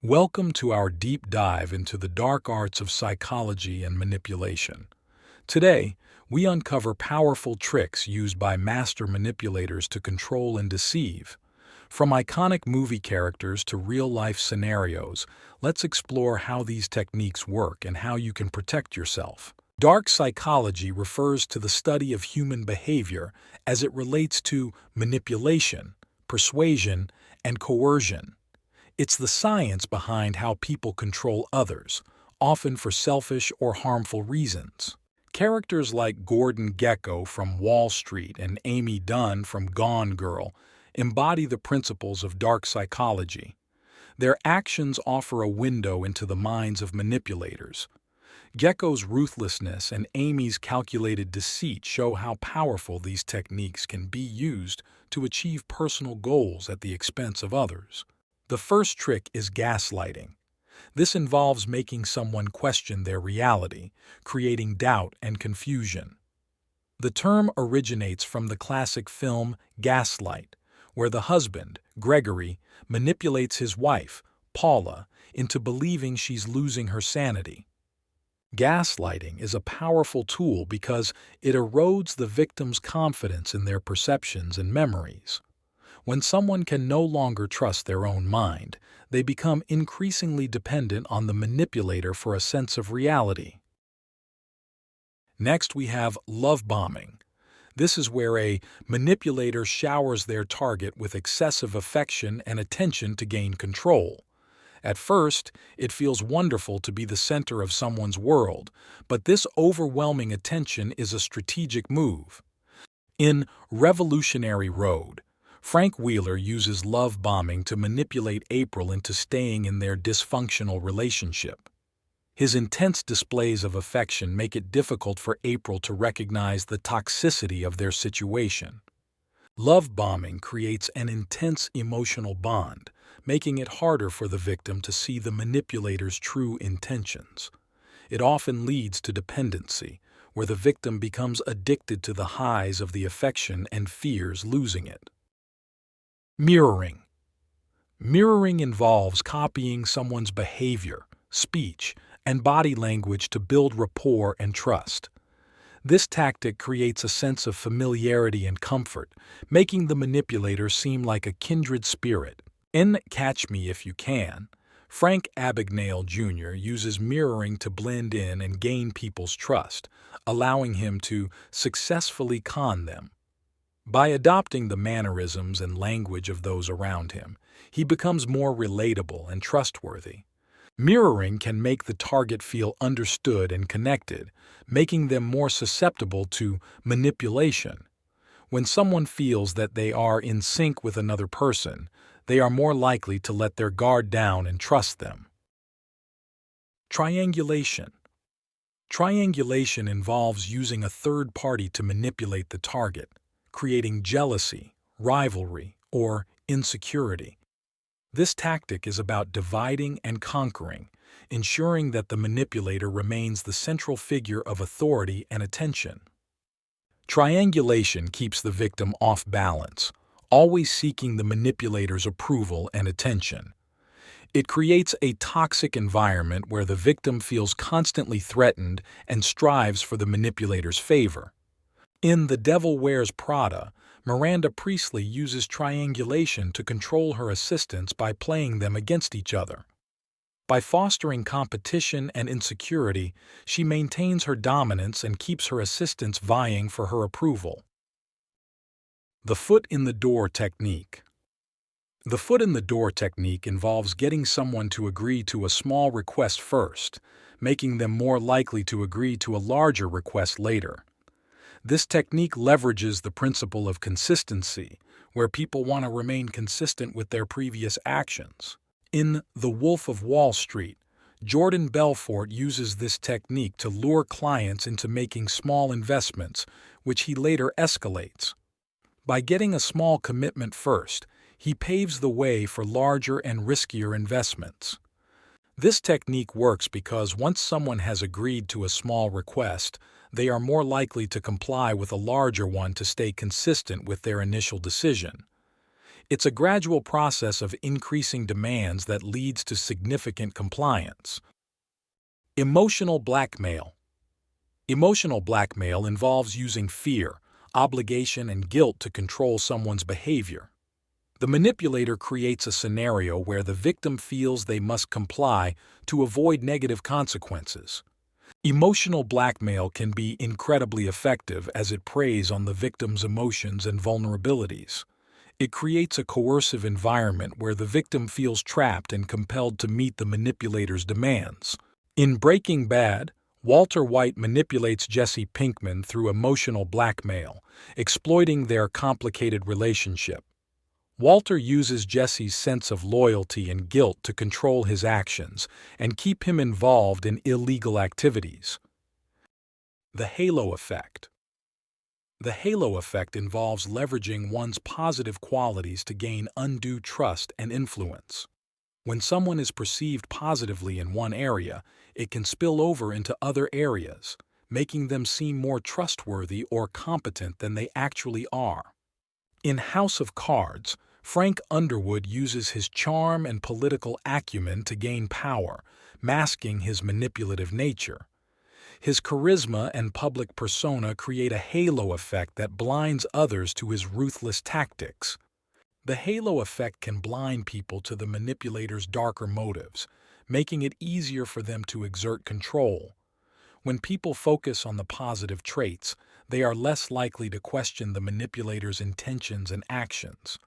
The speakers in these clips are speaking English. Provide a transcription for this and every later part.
Welcome to our deep dive into the dark arts of psychology and manipulation. Today, we uncover powerful tricks used by master manipulators to control and deceive. From iconic movie characters to real-life scenarios, let's explore how these techniques work and how you can protect yourself. Dark psychology refers to the study of human behavior as it relates to manipulation, persuasion, and coercion. It's the science behind how people control others, often for selfish or harmful reasons. Characters like Gordon Gekko from Wall Street and Amy Dunn from Gone Girl embody the principles of dark psychology. Their actions offer a window into the minds of manipulators. Gekko's ruthlessness and Amy's calculated deceit show how powerful these techniques can be used to achieve personal goals at the expense of others. The first trick is gaslighting. This involves making someone question their reality, creating doubt and confusion. The term originates from the classic film Gaslight, where the husband, Gregory, manipulates his wife, Paula, into believing she's losing her sanity. Gaslighting is a powerful tool because it erodes the victim's confidence in their perceptions and memories. When someone can no longer trust their own mind, they become increasingly dependent on the manipulator for a sense of reality. Next, we have love bombing. This is where a manipulator showers their target with excessive affection and attention to gain control. At first, it feels wonderful to be the center of someone's world, but this overwhelming attention is a strategic move. In Revolutionary Road, Frank Wheeler uses love bombing to manipulate April into staying in their dysfunctional relationship. His intense displays of affection make it difficult for April to recognize the toxicity of their situation. Love bombing creates an intense emotional bond, making it harder for the victim to see the manipulator's true intentions. It often leads to dependency, where the victim becomes addicted to the highs of the affection and fears losing it. Mirroring. Mirroring involves copying someone's behavior, speech, and body language to build rapport and trust. This tactic creates a sense of familiarity and comfort, making the manipulator seem like a kindred spirit. In Catch Me If You Can, Frank Abagnale Jr. uses mirroring to blend in and gain people's trust, allowing him to successfully con them. By adopting the mannerisms and language of those around him, he becomes more relatable and trustworthy. Mirroring can make the target feel understood and connected, making them more susceptible to manipulation. When someone feels that they are in sync with another person, they are more likely to let their guard down and trust them. Triangulation. Triangulation involves using a third party to manipulate the target, creating jealousy, rivalry, or insecurity. This tactic is about dividing and conquering, ensuring that the manipulator remains the central figure of authority and attention. Triangulation keeps the victim off balance, always seeking the manipulator's approval and attention. It creates a toxic environment where the victim feels constantly threatened and strives for the manipulator's favor. In The Devil Wears Prada, Miranda Priestly uses triangulation to control her assistants by playing them against each other. By fostering competition and insecurity, she maintains her dominance and keeps her assistants vying for her approval. The foot in the door technique. The foot in the door technique involves getting someone to agree to a small request first, making them more likely to agree to a larger request later. This technique leverages the principle of consistency, where people want to remain consistent with their previous actions. In The Wolf of Wall Street, Jordan Belfort uses this technique to lure clients into making small investments, which he later escalates. By getting a small commitment first, he paves the way for larger and riskier investments. This technique works because once someone has agreed to a small request, they are more likely to comply with a larger one to stay consistent with their initial decision. It's a gradual process of increasing demands that leads to significant compliance. Emotional blackmail. Emotional blackmail involves using fear, obligation, and guilt to control someone's behavior. The manipulator creates a scenario where the victim feels they must comply to avoid negative consequences. Emotional blackmail can be incredibly effective as it preys on the victim's emotions and vulnerabilities. It creates a coercive environment where the victim feels trapped and compelled to meet the manipulator's demands. In Breaking Bad, Walter White manipulates Jesse Pinkman through emotional blackmail, exploiting their complicated relationship. Walter uses Jesse's sense of loyalty and guilt to control his actions and keep him involved in illegal activities. The halo effect. The halo effect involves leveraging one's positive qualities to gain undue trust and influence. When someone is perceived positively in one area, it can spill over into other areas, making them seem more trustworthy or competent than they actually are. In House of Cards, Frank Underwood uses his charm and political acumen to gain power, masking his manipulative nature. His charisma and public persona create a halo effect that blinds others to his ruthless tactics. The halo effect can blind people to the manipulator's darker motives, making it easier for them to exert control. When people focus on the positive traits, they are less likely to question the manipulator's intentions and actions.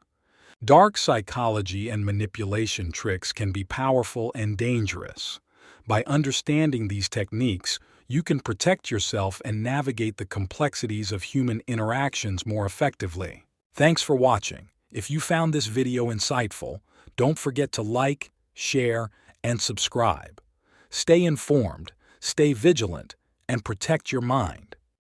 Dark psychology and manipulation tricks can be powerful and dangerous. By understanding these techniques, you can protect yourself and navigate the complexities of human interactions more effectively. Thanks for watching. If you found this video insightful, don't forget to like, share, and subscribe. Stay informed, stay vigilant, and protect your mind.